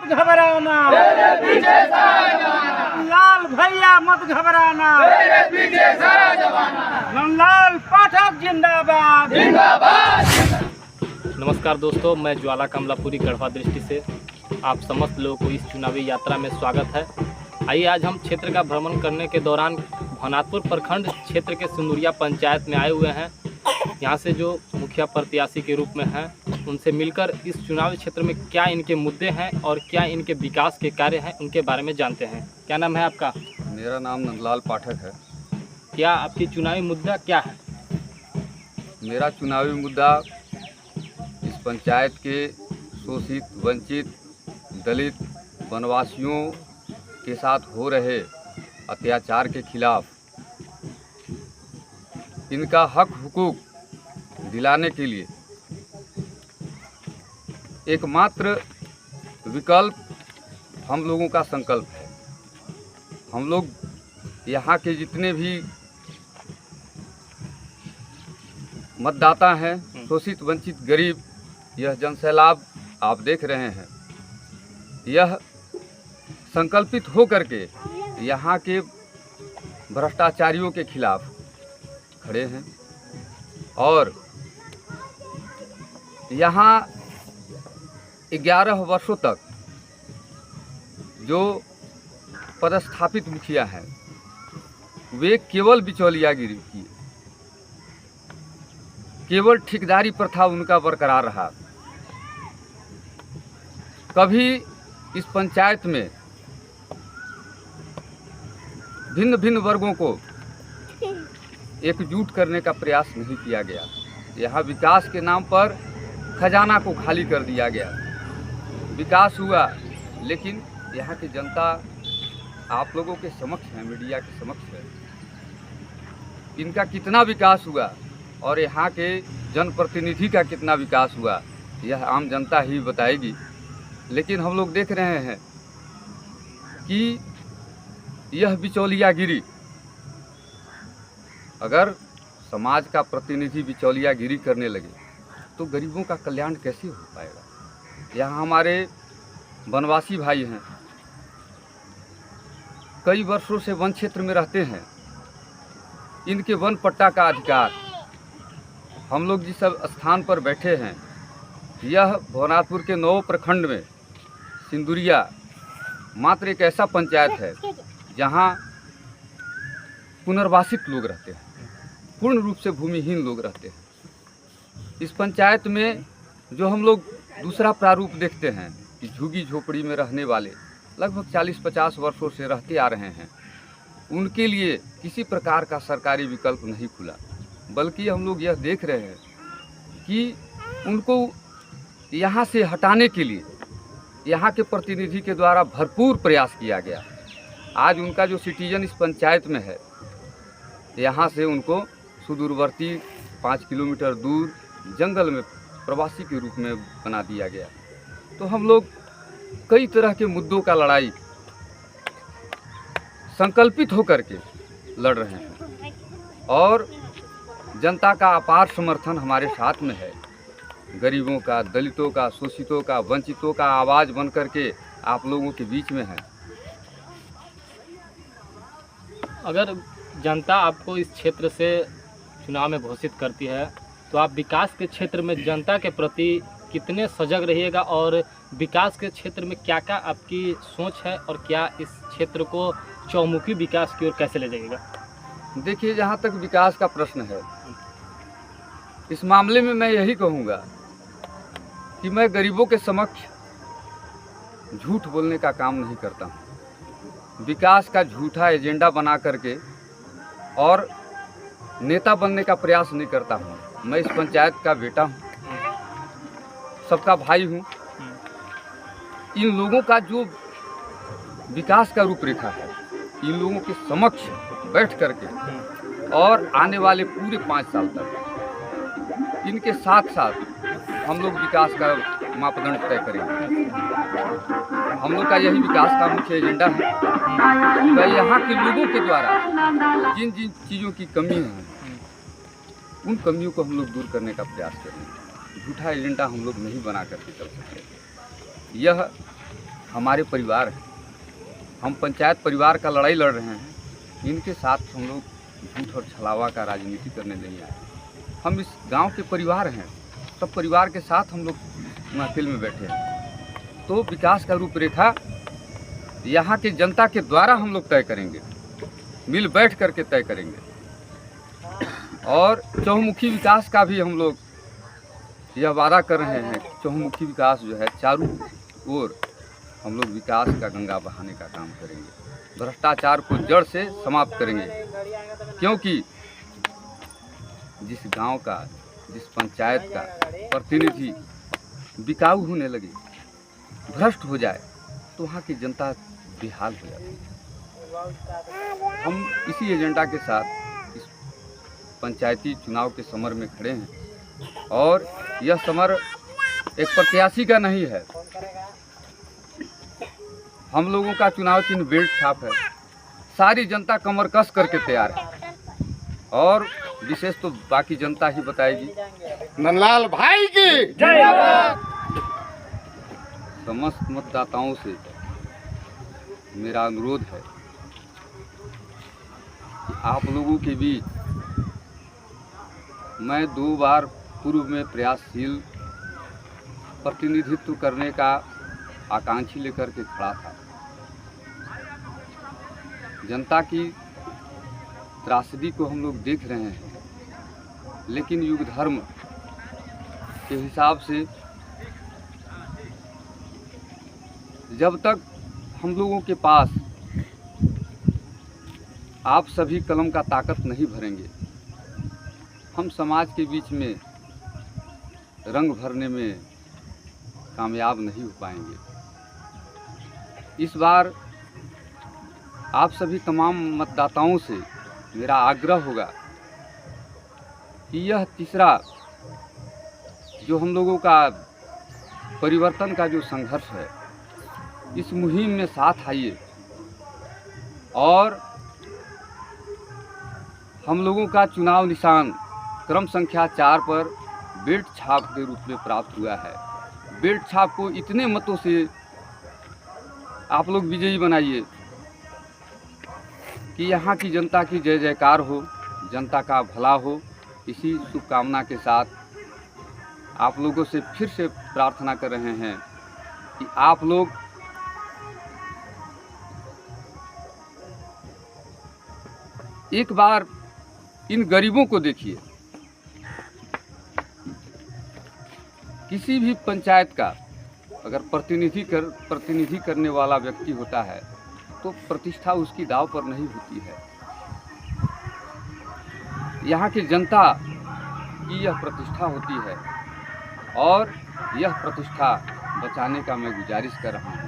मत घबराना, तेरे पीछे सारा जमाना। लाल भैया मत घबराना, तेरे पीछे सारा जमाना। नंदलाल पाठक जिंदाबाद। जिंदाबाद। नमस्कार दोस्तों, मैं ज्वाला कमलापुरी गढ़वा दृष्टि से आप समस्त लोगों को इस चुनावी यात्रा में स्वागत है। आइए आज हम क्षेत्र का भ्रमण करने के दौरान भवनाथपुर प्रखंड क्षेत्र के सिंदुरिया पंचायत में आए हुए हैं। यहाँ से जो मुखिया प्रत्याशी के रूप में हैं उनसे मिलकर इस चुनावी क्षेत्र में क्या इनके मुद्दे हैं और क्या इनके विकास के कार्य हैं उनके बारे में जानते हैं। क्या नाम है आपका? मेरा नाम नंदलाल पाठक है। क्या आपकी चुनावी मुद्दा क्या है? मेरा चुनावी मुद्दा इस पंचायत के शोषित, वंचित, दलित, वनवासियों के साथ हो रहे अत्याचार के खिलाफ इनका हक हुकूक दिलाने के लिए एकमात्र विकल्प हम लोगों का संकल्प है। हम लोग यहाँ के जितने भी मतदाता हैं, शोषित, वंचित, गरीब, यह जनसैलाब आप देख रहे हैं, यह संकल्पित हो करके यहाँ के भ्रष्टाचारियों के खिलाफ खड़े हैं और यहाँ 11 वर्षों तक जो पदस्थापित मुखिया हैं वे केवल बिचौलियागिरी किए, केवल ठेकेदारी प्रथा उनका बरकरार रहा। कभी इस पंचायत में भिन्न भिन्न वर्गों को एकजुट करने का प्रयास नहीं किया गया। यहाँ विकास के नाम पर खजाना को खाली कर दिया गया। विकास हुआ लेकिन यहाँ की जनता आप लोगों के समक्ष है, मीडिया के समक्ष है, इनका कितना विकास हुआ और यहाँ के जनप्रतिनिधि का कितना विकास हुआ यह आम जनता ही बताएगी। लेकिन हम लोग देख रहे हैं कि यह बिचौलियागिरी, अगर समाज का प्रतिनिधि बिचौलियागिरी करने लगे तो गरीबों का कल्याण कैसे हो पाएगा। यहाँ हमारे वनवासी भाई हैं, कई वर्षों से वन क्षेत्र में रहते हैं, इनके वन पट्टा का अधिकार हम लोग जिस स्थान पर बैठे हैं यह भवनाथपुर के 9 प्रखंड में सिंदुरिया मात्र एक ऐसा पंचायत है जहाँ पुनर्वासित लोग रहते हैं, पूर्ण रूप से भूमिहीन लोग रहते हैं। इस पंचायत में जो हम लोग दूसरा प्रारूप देखते हैं कि झुग्गी झोपड़ी में रहने वाले लगभग 40-50 वर्षों से रहते आ रहे हैं, उनके लिए किसी प्रकार का सरकारी विकल्प नहीं खुला, बल्कि हम लोग यह देख रहे हैं कि उनको यहाँ से हटाने के लिए यहाँ के प्रतिनिधि के द्वारा भरपूर प्रयास किया गया। आज उनका जो सिटीजन इस पंचायत में है, यहाँ से उनको सुदूरवर्ती 5 किलोमीटर दूर जंगल में प्रवासी के रूप में बना दिया गया। तो हम लोग कई तरह के मुद्दों का लड़ाई संकल्पित होकर के लड़ रहे हैं और जनता का अपार समर्थन हमारे साथ में है। गरीबों का, दलितों का, शोषितों का, वंचितों का आवाज़ बन करके आप लोगों के बीच में है। अगर जनता आपको इस क्षेत्र से चुनाव में घोषित करती है तो आप विकास के क्षेत्र में जनता के प्रति कितने सजग रहिएगा और विकास के क्षेत्र में क्या क्या आपकी सोच है और क्या इस क्षेत्र को चौमुखी विकास की ओर कैसे ले जाइएगा? देखिए, जहाँ तक विकास का प्रश्न है, इस मामले में मैं यही कहूँगा कि मैं गरीबों के समक्ष झूठ बोलने का काम नहीं करता हूँ। विकास का झूठा एजेंडा बना करके और नेता बनने का प्रयास नहीं करता हूँ। मैं इस पंचायत का बेटा हूँ, सबका भाई हूँ। इन लोगों का जो विकास का रूपरेखा है, इन लोगों के समक्ष बैठ करके और आने वाले पूरे 5 साल तक इनके साथ साथ हम लोग विकास का मापदंड तय करेंगे। हम लोग का यही विकास का मुख्य एजेंडा है। तो यहाँ के लोगों के द्वारा जिन जिन चीज़ों की कमी है उन कमियों को हम लोग दूर करने का प्रयास करेंगे। झूठा एजेंडा हम लोग नहीं बना करके चल सकते। यह हमारे परिवार हैं। हम पंचायत परिवार का लड़ाई लड़ रहे हैं। इनके साथ हम लोग झूठ और छलावा का राजनीति करने नहीं आए। हम इस गांव के परिवार हैं। सब परिवार के साथ हम लोग महफिल में बैठे हैं। तो विकास का रूपरेखा यहाँ की जनता के द्वारा हम लोग तय करेंगे, मिल बैठ करके तय करेंगे। और चहुमुखी विकास का भी हम लोग यह वादा कर रहे हैं। चहुमुखी विकास जो है, चारों ओर हम लोग विकास का गंगा बहाने का काम करेंगे। भ्रष्टाचार को जड़ से समाप्त करेंगे, क्योंकि जिस गांव का, जिस पंचायत का प्रतिनिधि बिकाऊ होने लगे, भ्रष्ट हो जाए, तो वहाँ की जनता बेहाल हो जाती है। हम इसी एजेंडा के साथ इस पंचायती चुनाव के समर में खड़े हैं। और यह समर एक प्रत्याशी का नहीं है। हम लोगों का चुनाव चिन्ह बेल्ट छाप है। सारी जनता कमर कस करके तैयार है, और विशेष तो बाकी जनता ही बताएगी। नंदलाल भाई की समस्त मतदाताओं से मेरा अनुरोध है कि आप लोगों के बीच मैं 2 बार पूर्व में प्रयासशील प्रतिनिधित्व करने का आकांक्षी लेकर के खड़ा था। जनता की त्रासदी को हम लोग देख रहे हैं, लेकिन युग धर्म के हिसाब से जब तक हम लोगों के पास आप सभी कलम का ताकत नहीं भरेंगे, हम समाज के बीच में रंग भरने में कामयाब नहीं हो पाएंगे। इस बार आप सभी तमाम मतदाताओं से मेरा आग्रह होगा कि यह तीसरा जो हम लोगों का परिवर्तन का जो संघर्ष है, इस मुहिम में साथ आइए और हम लोगों का चुनाव निशान क्रम संख्या 4 पर बेल्ट छाप के रूप में प्राप्त हुआ है। बेल्ट छाप को इतने मतों से आप लोग विजयी बनाइए कि यहाँ की जनता की जय जयकार हो, जनता का भला हो। इसी शुभकामना के साथ आप लोगों से फिर से प्रार्थना कर रहे हैं कि आप लोग एक बार इन गरीबों को देखिए। किसी भी पंचायत का अगर प्रतिनिधि करने वाला व्यक्ति होता है तो प्रतिष्ठा उसकी दांव पर नहीं होती है। यहाँ की जनता की यह प्रतिष्ठा होती है, और यह प्रतिष्ठा बचाने का मैं गुजारिश कर रहा हूँ।